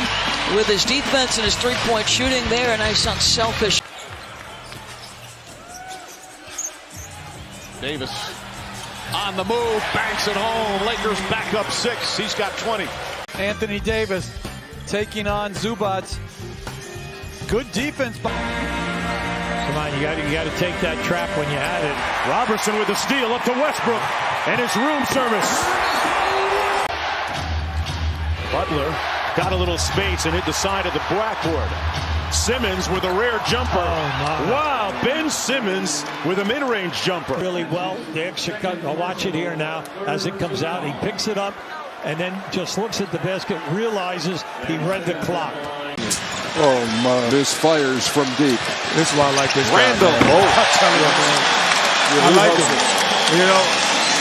with his defense and his three-point shooting there. A nice unselfish. Davis on the move, banks it home. Lakers back up 6. He's got 20. Anthony Davis taking on Zubac. Good defense. Come on, you got to take that trap when you had it. Robertson with the steal up to Westbrook and his room service. Butler got a little space and hit the side of the backboard. Simmons with a rare jumper. Oh, wow, Ben Simmons with a mid-range jumper. Really well. The extra cut. I'll watch it here now as it comes out. He picks it up and then just looks at the basket, realizes he read the clock. Oh, my. This fires from deep. This is why I like this Randall. guy. I like him. You know,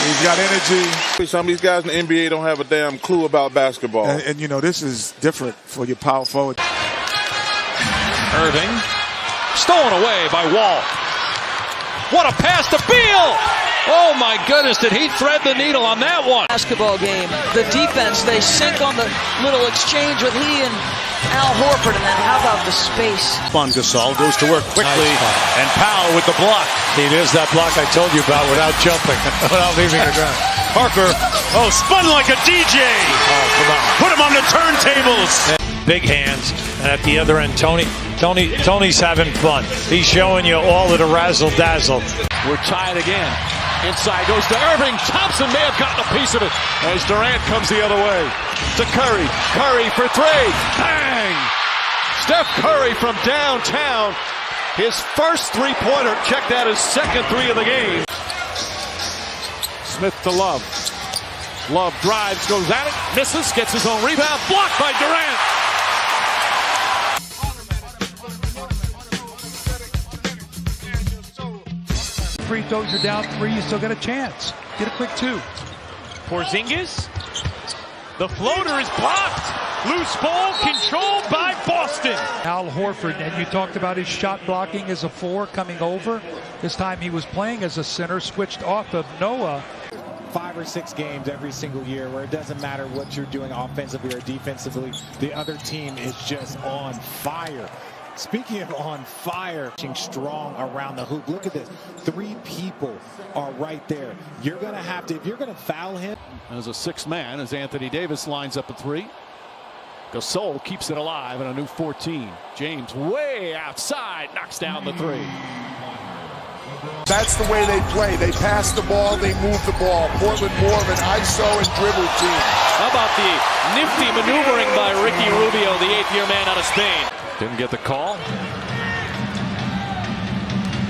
he's got energy. Some of these guys in the NBA don't have a damn clue about basketball. And you know, this is different for your power forward. Irving, stolen away by Wall. What a pass to Beal! Oh my goodness, did he thread the needle on that one? Basketball game. The defense, they sink on the little exchange with he and Al Horford, and then how about the space? Gasol goes to work quickly, and Powell with the block. See, there's that block I told you about without jumping, without leaving the ground. Parker, spun like a DJ. Oh, come on. Put him on the turntables. Big hands, and at the other end, Tony's having fun. He's showing you all of the razzle-dazzle. We're tied again. Inside goes to Irving. Thompson may have gotten a piece of it as Durant comes the other way. To Curry. Curry for three. Bang! Steph Curry from downtown. His first three-pointer. Check that, his second three of the game. Smith to Love. Love drives, goes at it, misses, gets his own rebound. Blocked by Durant. Free throws are down 3, you still got a chance. Get a quick 2. Porzingis. The floater is blocked. Loose ball controlled by Boston. Al Horford, and you talked about his shot blocking as a 4 coming over. This time he was playing as a center, switched off of Noah. 5 or 6 games every single year where it doesn't matter what you're doing offensively or defensively, the other team is just on fire. Speaking of on fire, strong around the hoop. Look at this. 3 people are right there. You're going to have to, if you're going to foul him. As a 6th man, as Anthony Davis lines up a 3. Gasol keeps it alive in a new 14. James way outside, knocks down the 3. That's the way they play. They pass the ball, they move the ball. Portland more of an ISO and dribble team. How about the nifty maneuvering by Ricky Rubio, the 8th-year man out of Spain? Didn't get the call.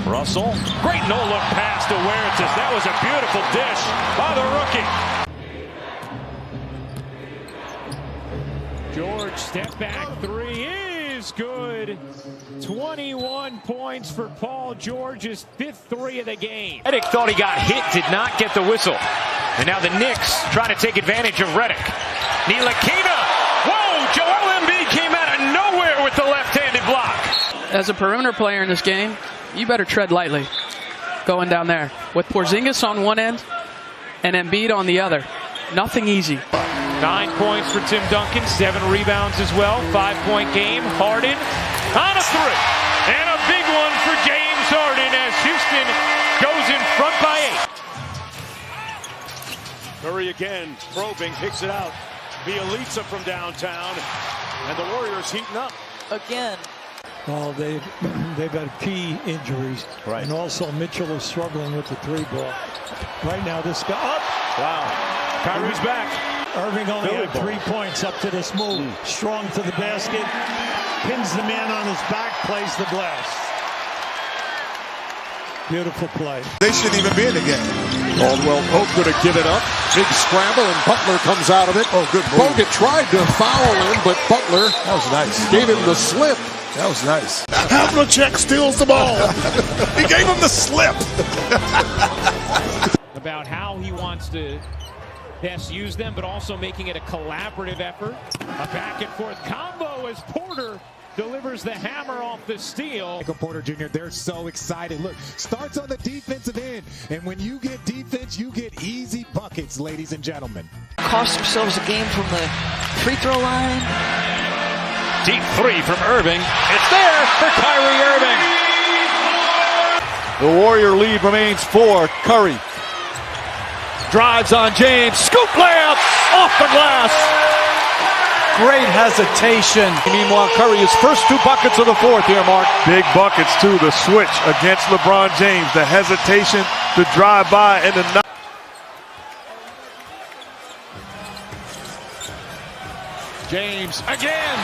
Russell. Great no-look pass to Huertas. That was a beautiful dish by the rookie. George, step back 3 is good. 21 points for Paul George's 5th 3 of the game. Redick thought he got hit, did not get the whistle. And now the Knicks trying to take advantage of Redick. Ntilikina. Whoa, Joel Embiid came out of nowhere with the left-handed block. As a perimeter player in this game, you better tread lightly going down there. With Porzingis on one end and Embiid on the other. Nothing easy. 9 points for Tim Duncan, 7 rebounds as well. 5-point game. Harden on a 3. And a big one for James Harden as Houston goes in front by 8. Curry again, probing, kicks it out. Bielitsa from downtown, and the Warriors heating up. Again. Well, they've had key injuries. Right. And also Mitchell is struggling with the 3-ball. Right now, this guy up. Wow. Kyrie's back. Irving only had 3 points up to this move. Strong to the basket. Pins the man on his back, plays the blast. Beautiful play. They shouldn't even be in the game. Caldwell Pope going to give it up. Big scramble, and Butler comes out of it. Oh, good move. Bogut tried to foul him, but Butler gave him the slip. That was nice. Havlicek steals the ball. He gave him the slip. About how he wants to best use them, but also making it a collaborative effort. A back-and-forth combo as Porter delivers the hammer off the steal. Michael Porter Jr., they're so excited. Look, starts on the defensive end. And when you get defense, you get easy buckets, ladies and gentlemen. Cost themselves a game from the free throw line. Deep 3 from Irving. It's there for Kyrie Irving. The Warrior lead remains 4. Curry drives on James. Scoop layup off the glass. Great hesitation. Meanwhile, Curry, his first 2 buckets of the 4th here, Mark. Big buckets, too. The switch against LeBron James. The hesitation to drive by and the knock. James again.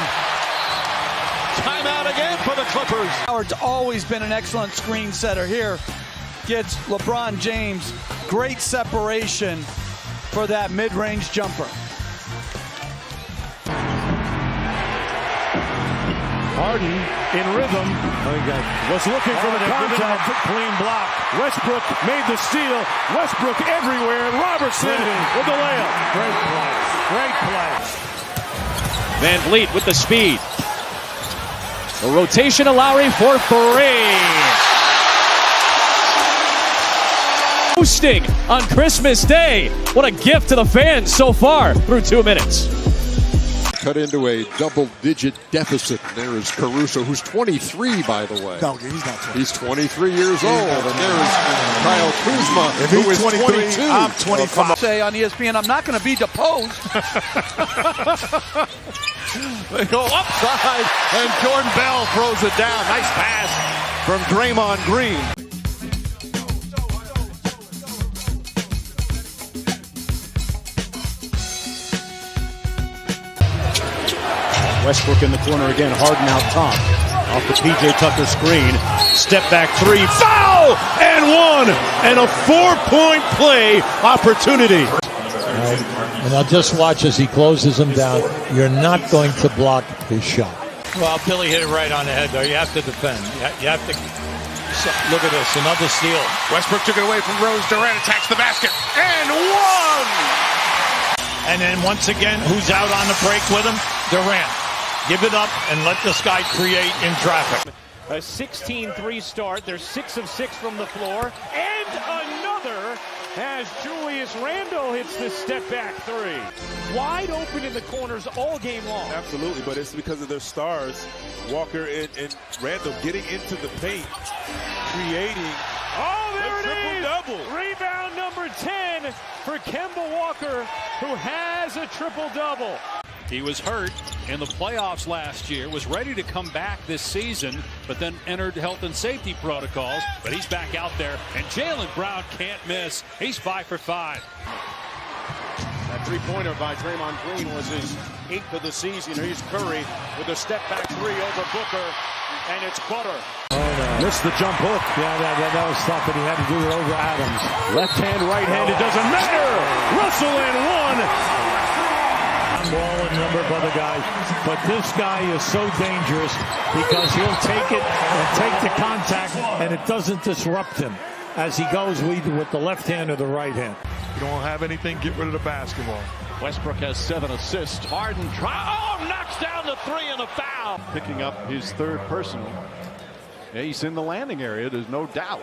Timeout again for the Clippers. Howard's always been an excellent screen setter. Here gets LeBron James. Great separation for that mid-range jumper. Harden in rhythm. Was looking for the contact. Clean block. Westbrook made the steal. Westbrook everywhere. Robertson with the layup. Great play. Great play. Van Vliet with the speed. The rotation of Lowry for 3. Hosting on Christmas Day. What a gift to the fans so far through 2 minutes. cut into a double-digit deficit. There is Caruso, who's 23, by the way. No, he's not 23. He's 23 years old. And there is Kyle Kuzma, If who he's is 22. I'm 25. Say on ESPN, I'm not going to be deposed. They go upside, and Jordan Bell throws it down. Nice pass from Draymond Green. Westbrook in the corner again, Harden out top. Off the P.J. Tucker screen. Step back three, foul! And one! And a 4-point play opportunity. And I'll just watch as he closes him down. You're not going to block his shot. Well, Billy hit it right on the head, though. You have to defend. You have to... Look at this, another steal. Westbrook took it away from Rose. Durant attacks the basket. And one! And then once again, who's out on the break with him? Durant. Give it up and let this guy create in traffic. A 16-3 start. They're 6 of 6 from the floor. And another as Julius Randle hits the step-back three. Wide open in the corners all game long. Absolutely, but it's because of their stars. Walker and Randle getting into the paint, creating there it is! triple-double. Rebound number 10 for Kemba Walker, who has a triple-double. He was hurt in the playoffs last year, was ready to come back this season, but then entered health and safety protocols. But he's back out there, and Jaylen Brown can't miss. He's 5 for 5. That three-pointer by Draymond Green was his 8th of the season. Here's Curry with a step-back three over Booker, and it's Butter. Missed the jump hook. Yeah, that was tough, and he had to do it over Adams. Left hand, right hand, it doesn't matter. Russell and one. Wall and a number of other guys, but this guy is so dangerous because he'll take it and take the contact, and it doesn't disrupt him as he goes either with the left hand or the right hand. You don't have anything, get rid of the basketball. Westbrook has 7 assists. Harden knocks down the three and the foul. Picking up his 3rd personal. He's in the landing area, there's no doubt.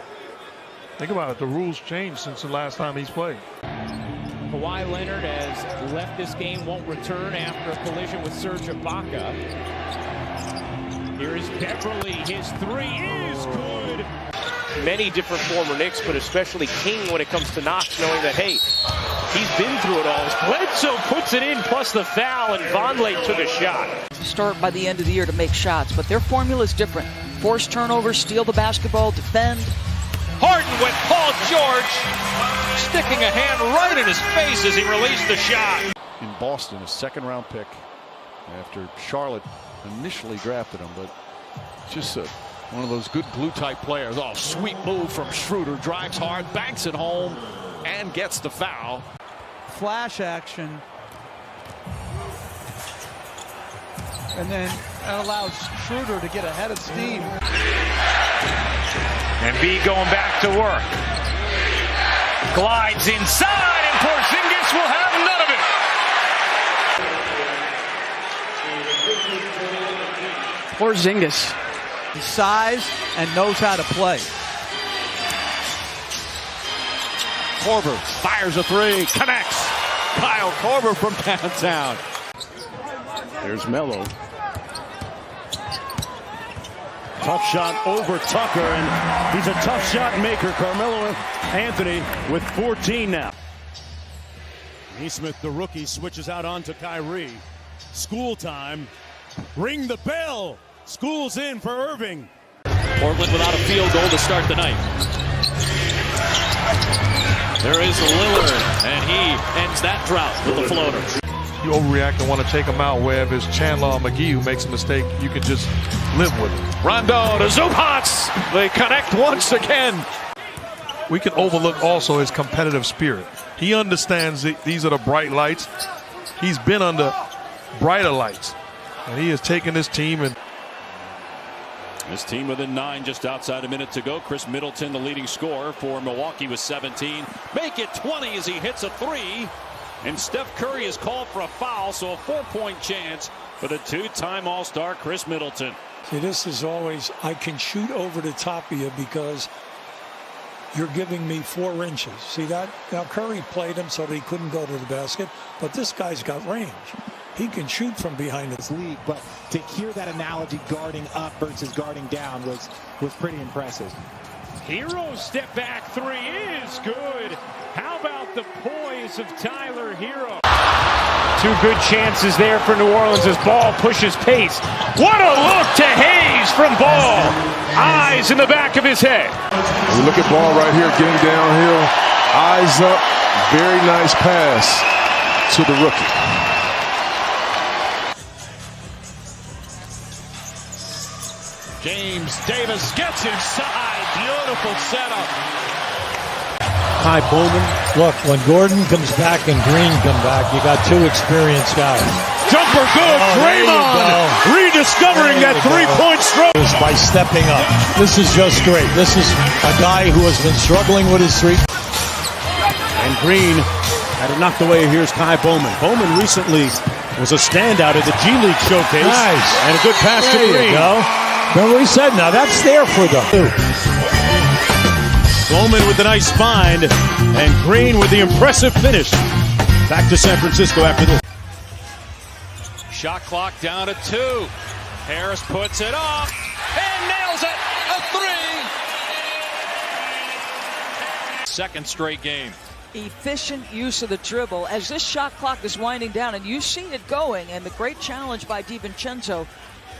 Think about it, the rules changed since the last time he's played. Kawhi Leonard has left this game, won't return after a collision with Serge Ibaka. Here is Beverly. His three is good. Many different former Knicks, but especially King when it comes to Knox, knowing that, hey, he's been through it all. Bledsoe puts it in, plus the foul, and Vonleh took a shot. Start by the end of the year to make shots, but their formula is different. Force turnovers, steal the basketball, defend. Harden with Paul George, sticking a hand right in his face as he released the shot. In Boston, a 2nd-round pick after Charlotte initially drafted him, but just one of those good glue-type players. Oh, sweet move from Schroeder, drives hard, banks it home, and gets the foul. Flash action. And then that allows Schroeder to get ahead of steam. And B going back to work. Glides inside, and Porzingis will have none of it. Porzingis. His size and knows how to play. Korver fires a three, connects. Kyle Korver from downtown. There's Melo. Tough shot over Tucker, and he's a tough shot maker. Carmelo Anthony with 14 now. Neesmith, the rookie, switches out onto Kyrie. School time. Ring the bell. School's in for Irving. Portland without a field goal to start the night. There is Lillard, and he ends that drought with a floater. You overreact and want to take him out, where if it's Chandler or McGee who makes a mistake, you can just live with it. Rondo to Zubac. They connect once again. We can overlook also his competitive spirit. He understands that these are the bright lights. He's been under brighter lights, and he has taken his team and This team within 9, just outside a minute to go. Chris Middleton, the leading scorer for Milwaukee with 17. Make it 20 as he hits a three. And Steph Curry is called for a foul, so a 4-point chance for the 2-time All-Star Chris Middleton. See, this is always, I can shoot over the top of you because you're giving me 4 inches. See that? Now Curry played him so that he couldn't go to the basket, but this guy's got range. He can shoot from behind this league, but to hear that analogy, guarding up versus guarding down, was pretty impressive. Hero step back three is good. How about the poise of Tyler Hero? Two good chances there for New Orleans as Ball pushes pace. What a look to Hayes from Ball. Eyes in the back of his head. We look at Ball right here getting downhill. Eyes up. Very nice pass to the rookie. James Davis gets inside. Beautiful setup. Kai Bowman. Look, when Gordon comes back and Green come back, you got two experienced guys. Jumper good. Draymond rediscovering that three-point stroke. By stepping up. This is just great. This is a guy who has been struggling with his three. And Green had it knocked away. Here's Kai Bowman. Bowman recently was a standout at the G League showcase. Nice. And a good pass to Green. There you go. Remember we said, now that's there for them. Bowman with the nice find, and Green with the impressive finish. Back to San Francisco after this. Shot clock down to 2. Harris puts it off and nails it. A 3. Second straight game. Efficient use of the dribble as this shot clock is winding down, and you see it going, and the great challenge by DiVincenzo.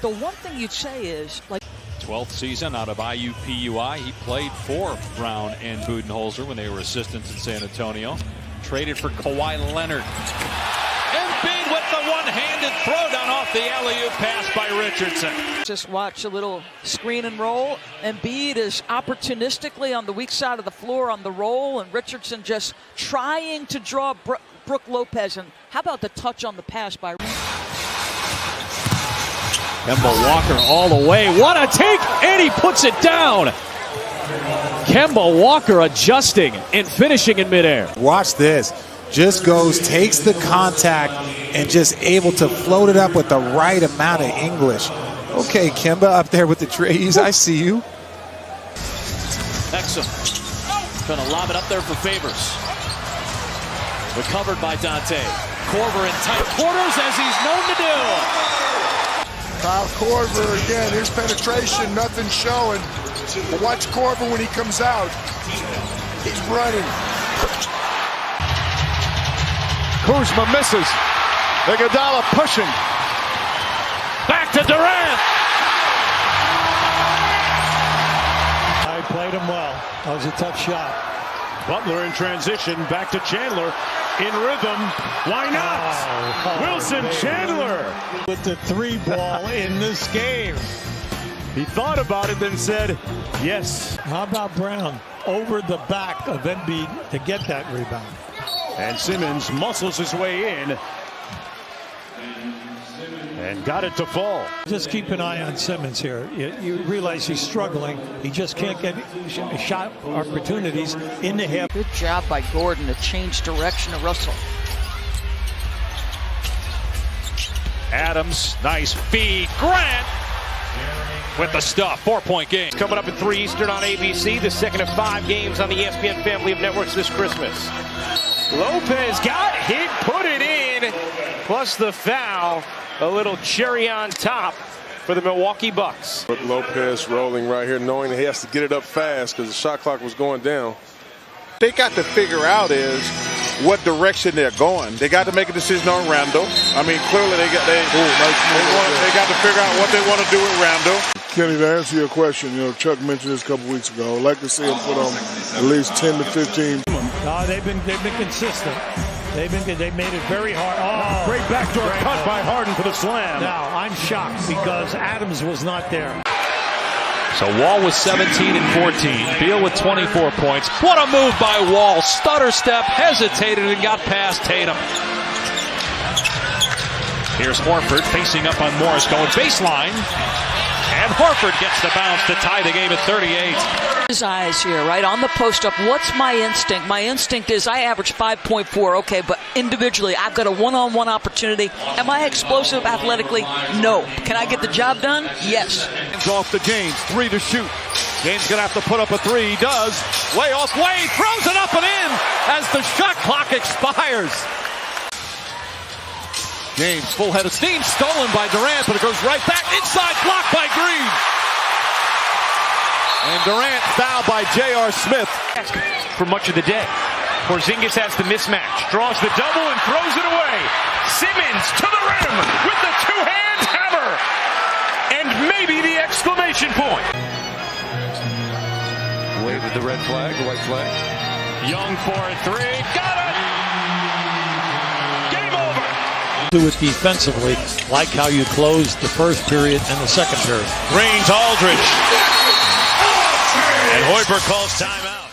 The one thing you'd say is, like, 12th season out of IUPUI. He played for Brown and Budenholzer when they were assistants in San Antonio. Traded for Kawhi Leonard. Embiid with the one-handed throwdown off the alley-oop pass by Richardson. Just watch a little screen and roll. Embiid is opportunistically on the weak side of the floor on the roll, and Richardson just trying to draw Brook Lopez. And how about the touch on the pass by Kemba Walker all the way. What a take! And he puts it down. Kemba Walker adjusting and finishing in midair. Watch this. Just goes, takes the contact, and just able to float it up with the right amount of English. Okay, Kemba up there with the trees. I see you. Exum trying to lob it up there for Favors. Recovered by Dante. Korver in tight quarters as he's known to do. Kyle Korver again, his penetration, nothing showing. But watch Korver when he comes out. He's running. Kuzma misses. Iguodala pushing. Back to Durant. I played him well. That was a tough shot. Butler in transition. Back to Chandler. In rhythm. Why not? Wilson Chandler with the three ball in this game. He thought about it, then said, yes. How about Brown over the back of Embiid to get that rebound? And Simmons muscles his way in and got it to fall. Just keep an eye on Simmons here. You realize he's struggling. He just can't get shot opportunities in the half. Good job by Gordon to change direction of Russell. Adams, nice feed. Grant with the stuff. 4-point game. Coming up at 3 Eastern on ABC, the second of 5 games on the ESPN family of networks this Christmas. Lopez got hit, put it in, plus the foul. A little cherry on top for the Milwaukee Bucks. Lopez rolling right here, knowing that he has to get it up fast because the shot clock was going down. They got to figure out is what direction they're going. They got to make a decision on Randall. I mean, clearly they got to figure out what they want to do with Randall. Kenny, to answer your question, Chuck mentioned this a couple weeks ago. I'd like to see him put on at least 10 to 15. They've been consistent. They made it very hard. Oh, great backdoor cut by Harden for the slam. Now I'm shocked because Adams was not there. So Wall was 17 and 14. Beal with 24 points. What a move by Wall. Stutter step, hesitated, and got past Tatum. Here's Horford facing up on Morris, going baseline. And Horford gets the bounce to tie the game at 38. His eyes here, right, on the post-up. What's my instinct? My instinct is I average 5.4, okay, but individually I've got a one-on-one opportunity. Am I explosive athletically? No. Can I get the job done? Yes. Hands off to James, 3 to shoot. James gonna have to put up a 3. He does. Way off. Wade throws it up and in as the shot clock expires. James, full head of steam, stolen by Durant, but it goes right back inside, blocked by Green. And Durant fouled by J.R. Smith. For much of the day. Porzingis has the mismatch, draws the double and throws it away. Simmons to the rim with the two-hand hammer. And maybe the exclamation point. Wade with the red flag, the white flag. Young for a three, got it! Game over! Do it defensively, like how you closed the first period and the second period. Green to Aldridge. And Hoiberg calls timeout.